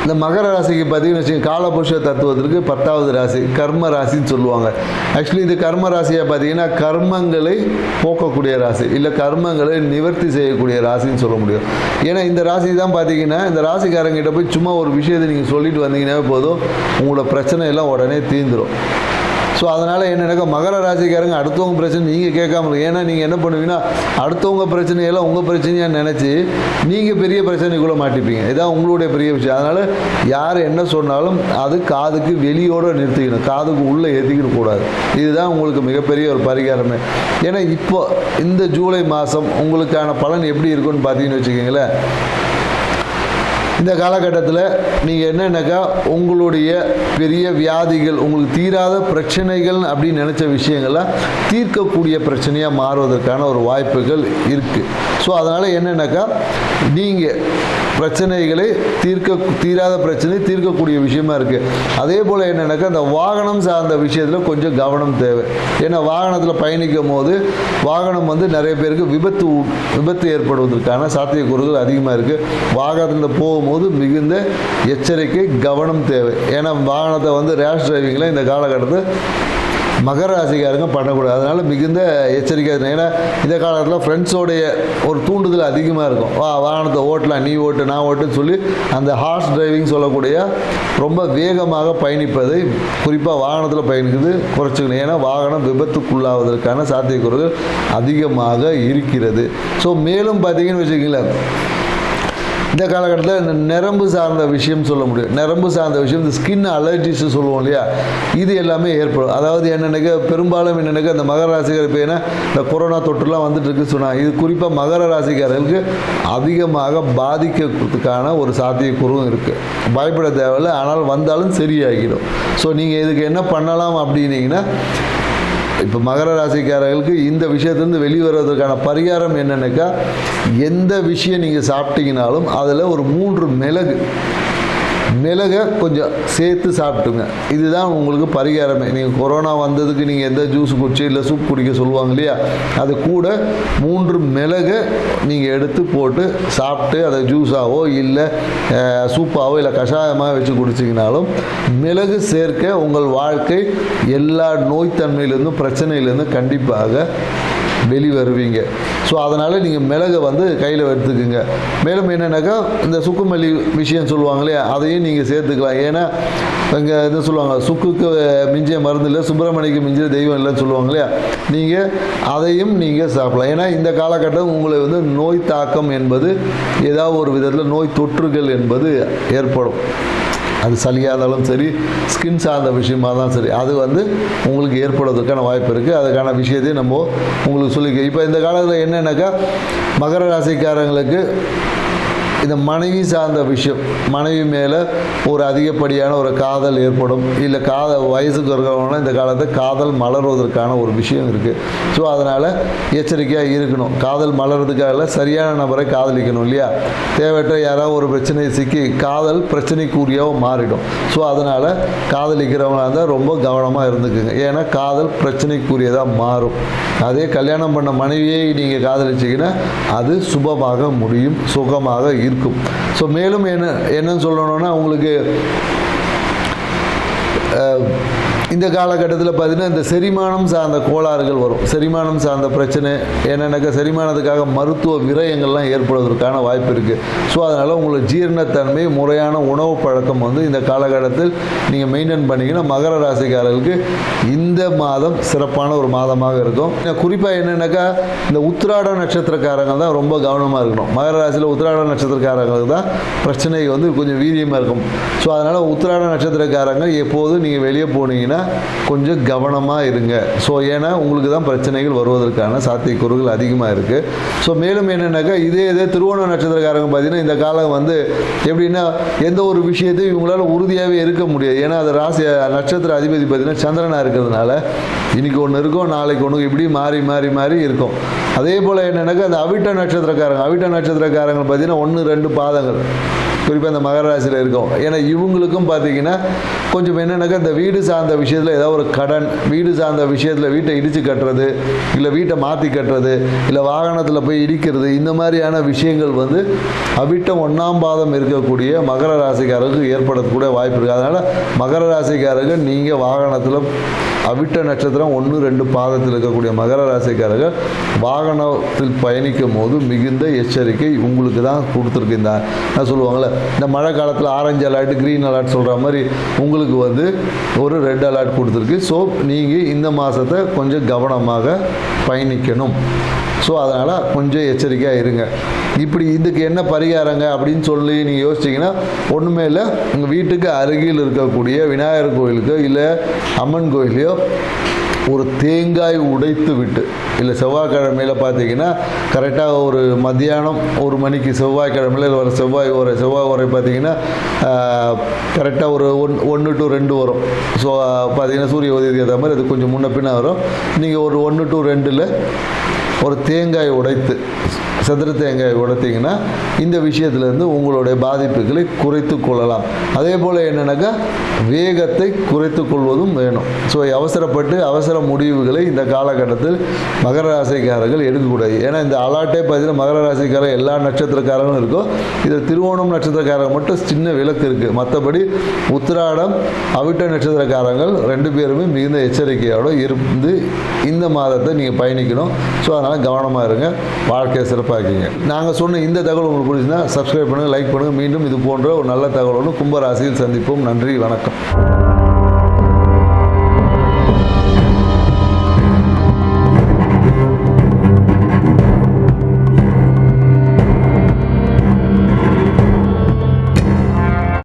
இந்த மகர ராசிக்கு பார்த்தீங்கன்னு வச்சுக்கோங்க, காலபுருஷ தத்துவத்திற்கு 10வது ராசி கர்ம ராசின்னு சொல்லுவாங்க. ஆக்சுவலி இது கர்ம ராசியை பார்த்தீங்கன்னா கர்மங்களை போக்கக்கூடிய ராசி, இல்லை கர்மங்களை நிவர்த்தி செய்யக்கூடிய ராசின்னு சொல்ல முடியும். ஏன்னா இந்த ராசி தான் பார்த்தீங்கன்னா, இந்த ராசிக்காரங்கிட்ட போய் சும்மா ஒரு விஷயத்தை நீங்கள் சொல்லிட்டு வந்தீங்கன்னா போதும், உங்களோட பிரச்சனை எல்லாம் உடனே தீர்ந்துடும். ஸோ அதனால் என்னென்னாக்கா மகர ராசிக்காரங்க அடுத்தவங்க பிரச்சனை நீங்கள் கேட்காம, ஏன்னா நீங்கள் என்ன பண்ணுவீங்கன்னா அடுத்தவங்க பிரச்சனையெல்லாம் உங்கள் பிரச்சனையாக நினச்சி நீங்கள் பெரிய பிரச்சனைக்குள்ளே மாட்டிப்பீங்க. இதான் உங்களுடைய பெரிய விஷயம். அதனால் யார் என்ன சொன்னாலும் அது காதுக்கு வெளியோடு நிறுத்திக்கணும், காதுக்கு உள்ளே ஏற்றிக்கிட்டு கூடாது. இதுதான் உங்களுக்கு மிகப்பெரிய ஒரு பரிகாரமே. ஏன்னா இப்போ இந்த ஜூலை மாதம் உங்களுக்கான பலன் எப்படி இருக்குன்னு பார்த்தீங்கன்னு வச்சுக்கிங்களேன், இந்த காலகட்டத்தில் நீங்கள் என்னென்னாக்கா உங்களுடைய பெரிய வியாதிகள், உங்களுக்கு தீராத பிரச்சனைகள் அப்படின்னு நினச்ச விஷயங்கள்லாம் தீர்க்கக்கூடிய பிரச்சனையாக மாறுவதற்கான ஒரு வாய்ப்புகள் இருக்குது. ஸோ அதனால் என்னென்னாக்கா நீங்கள் பிரச்சனைகளை தீராத பிரச்சனை தீர்க்கக்கூடிய விஷயமா இருக்குது. அதே போல் என்னென்னாக்கா இந்த வாகனம் சார்ந்த விஷயத்தில் கொஞ்சம் கவனம் தேவை. ஏன்னா வாகனத்தில் பயணிக்கும் போது வாகனம் நிறைய பேருக்கு விபத்து ஏற்படுவதற்கான சாத்தியக்கூறுகள் அதிகமாக இருக்குது. வாகனத்தில் போகும்போது மிகுந்த எச்சரிக்கை கவனம் தேவை. ஏன்னா வாகனத்தை ரேஷ் டிரைவிங்கில் இந்த காலகட்டத்தில் மகர ராசிக்காரங்க பண்ணக்கூடாது. அதனால் மிகுந்த எச்சரிக்கை. ஏன்னா இந்த காலத்தில் ஃப்ரெண்ட்ஸோடைய ஒரு தூண்டுதல் அதிகமாக இருக்கும். வாகனத்தை ஓட்டலாம், நீ ஓட்டு நான் ஓட்டுன்னு சொல்லி அந்த ஹார்ஸ் டிரைவிங் சொல்லக்கூடிய ரொம்ப வேகமாக பயணிப்பதை, குறிப்பாக வாகனத்தில் பயணிக்கிறது குறைச்சிக்கணும். ஏன்னா வாகனம் விபத்துக்குள்ளாவதற்கான சாத்தியக்கூறுகள் அதிகமாக இருக்கிறது. ஸோ மேலும் பார்த்தீங்கன்னு வச்சுக்கிங்களேன், இந்த காலகட்டத்தில் இந்த நரம்பு சார்ந்த விஷயம் சொல்ல முடியும். நரம்பு சார்ந்த விஷயம், இந்த ஸ்கின் அலர்ஜிஸ் சொல்லுவோம் இல்லையா, இது எல்லாமே ஏற்படும். அதாவது என்னென்னாக்கா பெரும்பாலும் என்னென்னாக்கா இந்த மகர ராசிக்காரர் இப்போ ஏன்னா இந்த கொரோனா தொற்றுலாம் வந்துட்டு இருக்கு சொன்னாங்க. இது குறிப்பாக மகர ராசிக்காரர்களுக்கு அதிகமாக பாதிக்கிறதுக்கான ஒரு சாத்தியக்கூறும் இருக்குது. பயப்பட தேவையில்லை, ஆனால் வந்தாலும் சரியாகிடும். ஸோ நீங்கள் இதுக்கு என்ன பண்ணலாம் அப்படின்னீங்கன்னா, இப்போ மகர ராசிக்காரர்களுக்கு இந்த விஷயத்துலேருந்து வெளிவருவதற்கான பரிகாரம் என்னென்னாக்கா, எந்த விஷயம் நீங்கள் சாப்பிட்டீங்கனாலும் அதில் ஒரு 3 மிளகை கொஞ்சம் சேர்த்து சாப்பிட்டுங்க. இதுதான் உங்களுக்கு பரிகாரமே. நீங்கள் கொரோனா வந்ததுக்கு நீங்கள் எந்த ஜூஸ் குடிச்சு இல்லை சூப் குடிக்க சொல்லுவாங்க இல்லையா, அது கூட 3 மிளகை நீங்கள் எடுத்து போட்டு சாப்பிட்டு அதை ஜூஸாவோ இல்லை சூப்பாவோ இல்லை கஷாயமாக வச்சு குடிச்சிங்கனாலும் மிளகு சேர்க்க உங்கள் வாழ்க்கை எல்லா நோய்த்தன்மையிலேருந்தும் பிரச்சனையிலேருந்தும் கண்டிப்பாக வெளிவருவீங்க. ஸோ அதனால் நீங்கள் மிளகை கையில் எடுத்துக்குங்க. மேலும் என்னென்னாக்கா இந்த சுக்குமல்லி விஷயம் சொல்லுவாங்க இல்லையா, அதையும் நீங்கள் சேர்த்துக்கலாம். ஏன்னா இங்கே என்ன சொல்லுவாங்க, சுக்குக்கு மிஞ்சிய மருந்து இல்லை, சுப்பிரமணிக்கு மிஞ்சிய தெய்வம் இல்லைன்னு சொல்லுவாங்க இல்லையா, நீங்கள் அதையும் நீங்கள் சாப்பிடலாம். ஏன்னா இந்த காலகட்டம் உங்களை நோய் தாக்கம் என்பது ஏதாவது ஒரு விதத்தில் நோய் தொற்றுகள் என்பது ஏற்படும். அது சளியாக இருந்தாலும் சரி, ஸ்கின் சார்ந்த விஷயமாக தான் சரி, அது உங்களுக்கு ஏற்படுவதற்கான வாய்ப்பு இருக்குது. அதுக்கான விஷயத்தையும் நம்ம உங்களுக்கு சொல்லிக்க. இப்போ இந்த காலத்தில் என்னென்னாக்கா மகர ராசிக்காரங்களுக்கு இந்த மனைவி சார்ந்த விஷயம், மனைவி மேலே ஒரு அதிகப்படியான ஒரு காதல் ஏற்படும். இல்லை வயசுக்கு இருக்கிறவங்கன்னா இந்த காலத்தில் காதல் மலர்வதற்கான ஒரு விஷயம் இருக்குது. ஸோ அதனால் எச்சரிக்கையாக இருக்கணும். காதல் மலர்றதுக்காக சரியான நபரை காதலிக்கணும் இல்லையா. தேவையற்ற யாராவது ஒரு பிரச்சனையை சிக்கி காதல் பிரச்சனைக்குரியவும் மாறிடும். ஸோ அதனால் காதலிக்கிறவங்களாக இருந்தால் ரொம்ப கவனமாக இருந்துக்குங்க. ஏன்னா காதல் பிரச்சனைக்குரியதாக மாறும். அதே கல்யாணம் பண்ண மனைவியை நீங்கள் காதலிச்சிங்கன்னா அது சுபமாக முடியும், சுகமாக இருக்கும். ஸோ மேலும் என்னன்னு சொல்லணும்னா, உங்களுக்கு இந்த காலகட்டத்தில் பார்த்தீங்கன்னா இந்த செரிமானம் சார்ந்த கோளாறுகள் வரும். செரிமானம் சார்ந்த பிரச்சனை என்னென்னாக்கா செரிமானத்துக்காக மருத்துவ விரயங்கள்லாம் ஏற்படுவதற்கான வாய்ப்பு இருக்குது. ஸோ அதனால் உங்களுக்கு ஜீரணத்தன்மை, முறையான உணவு பழக்கம் இந்த காலகட்டத்தில் நீங்கள் மெயின்டைன் பண்ணிங்கன்னா மகர ராசிக்காரர்களுக்கு இந்த மாதம் சிறப்பான ஒரு மாதமாக இருக்கும். குறிப்பாக என்னென்னாக்கா இந்த உத்திராட நட்சத்திரக்காரங்க தான் ரொம்ப கவனமாக இருக்கணும். மகர ராசியில் உத்திராட நட்சத்திரக்காரங்களுக்கு தான் பிரச்சனை கொஞ்சம் வீரியமாக இருக்கும். ஸோ அதனால் உத்திராட நட்சத்திரக்காரங்க எப்போதும் நீங்கள் வெளியே போனீங்கன்னா கொஞ்சம் கவனமாக இருங்க. ஸோ ஏன்னா உங்களுக்கு தான் பிரச்சனைகள் வருவதற்கான சாத்தியக்கூறுகள் அதிகமாக இருக்குது. ஸோ மேலும் என்னென்னாக்கா இதே திருவோண நட்சத்திரக்காரங்க பார்த்தீங்கன்னா இந்த காலம் எப்படின்னா எந்த ஒரு விஷயத்தையும் இவங்களால உறுதியாகவே இருக்க முடியாது. ஏன்னா அது ராசி நட்சத்திர அதிபதி பார்த்தீங்கன்னா சந்திரனாக இருக்கிறதுனால இன்றைக்கி ஒன்று இருக்கும், நாளைக்கு ஒன்று, இப்படி மாறி மாறி மாறி இருக்கும். அதே போல் என்னென்னாக்கா அந்த அவிட்ட நட்சத்திரக்காரங்க பார்த்தீங்கன்னா 1-2 பாதங்கள் குறிப்பாக இந்த மகர ராசியில் இருக்கும். ஏன்னா இவங்களுக்கும் பார்த்தீங்கன்னா கொஞ்சம் என்னென்னாக்கா இந்த வீடு சார்ந்த விஷயத்தில் ஏதாவது ஒரு கடன், வீடு சார்ந்த விஷயத்தில் வீட்டை இடித்து கட்டுறது, இல்லை வீட்டை மாற்றி கட்டுறது, இல்லை வாகனத்தில் போய் இடிக்கிறது, இந்த மாதிரியான விஷயங்கள் வந்து அவிட்டம் 1ஆம் பாதம் இருக்கக்கூடிய மகர ராசிக்காரருக்கு ஏற்படக்கூடிய வாய்ப்பு இருக்குது. அதனால் மகர ராசிக்காரர்கள் நீங்கள் வாகனத்தில் அவிட்ட நட்சத்திரம் 1, 2 பாதத்தில் இருக்கக்கூடிய மகர ராசிக்காரர்கள் வாகனத்தில் பயணிக்கும் போது மிகுந்த எச்சரிக்கை உங்களுக்கு தான் கொடுத்துருக்கு. நான் சொல்லுவாங்கள்ல, இந்த மழை காலத்தில் ஆரஞ்சு அலர்ட், க்ரீன் அலர்ட் சொல்கிற மாதிரி உங்களுக்கு வந்து ஒரு ரெட் அலர்ட் கொடுத்துருக்கு. ஸோ நீங்கள் இந்த மாதத்தை கொஞ்சம் கவனமாக பயணிக்கணும். ஸோ அதனால் கொஞ்சம் எச்சரிக்கையாக இருங்க. இப்படி இதுக்கு என்ன பரிகாரங்க அப்படின்னு சொல்லி நீங்கள் யோசிச்சிங்கன்னா, ஒன்றுமே இல்லை, உங்கள் வீட்டுக்கு அருகில் இருக்கக்கூடிய விநாயகர் கோயிலுக்கு இல்லை அம்மன் கோயிலையோ ஒரு தேங்காய் உடைத்து விட்டு, இல்லை செவ்வாய்க்கிழமையில் பார்த்தீங்கன்னா கரெக்டாக ஒரு மத்தியானம் 1 மணிக்கு செவ்வாய்க்கிழமையில் வர செவ்வாய் உரை பார்த்தீங்கன்னா கரெக்டாக ஒரு 1 to 2 வரும். ஸோ பார்த்தீங்கன்னா சூரிய உதயத்துக்கு ஏற்ற மாதிரி அது கொஞ்சம் முன்ன பின்ன வரும். நீங்கள் ஒரு 1 to 2 ஒரு தேங்காய் உடைத்து, சதுர தேங்காய் உடைத்தீங்கன்னா இந்த விஷயத்துலேருந்து உங்களுடைய பாதிப்புகளை குறைத்து கொள்ளலாம். அதே போல் என்னென்னாக்கா வேகத்தை குறைத்து கொள்வதும் வேணும். ஸோ அவசரப்பட்டு அவசர முடிவுகளை இந்த காலகட்டத்தில் மகர ராசிக்காரர்கள் எடுக்கக்கூடாது. ஏன்னா இந்த அலாட்டே பார்த்தீங்கன்னா மகர ராசிக்காரர் எல்லா நட்சத்திரக்காரங்களும் இருக்கும். இதில் திருவோணம் நட்சத்திரக்காரங்க மட்டும் சின்ன விலக்கு இருக்குது. மற்றபடி உத்திராடம், அவிட்ட நட்சத்திரக்காரங்கள் 2 பேருமே மிகுந்த எச்சரிக்கையோடு இருந்து இந்த மாதத்தை நீங்கள் பயணிக்கணும். ஸோ அதனால் கவனமாக இருங்க, வாழ்க்கையை சிறப்பாக்கிங்க. நாங்கள் சொன்ன இந்த தகவல் உங்களுக்கு பிடிச்சிருந்தா சப்ஸ்கிரைப் பண்ணுங்கள், லைக் பண்ணுங்கள். மீண்டும் இது போன்ற ஒரு நல்ல தகவலோடு கும்பராசியில் சந்திப்போம். நன்றி, வணக்கம்.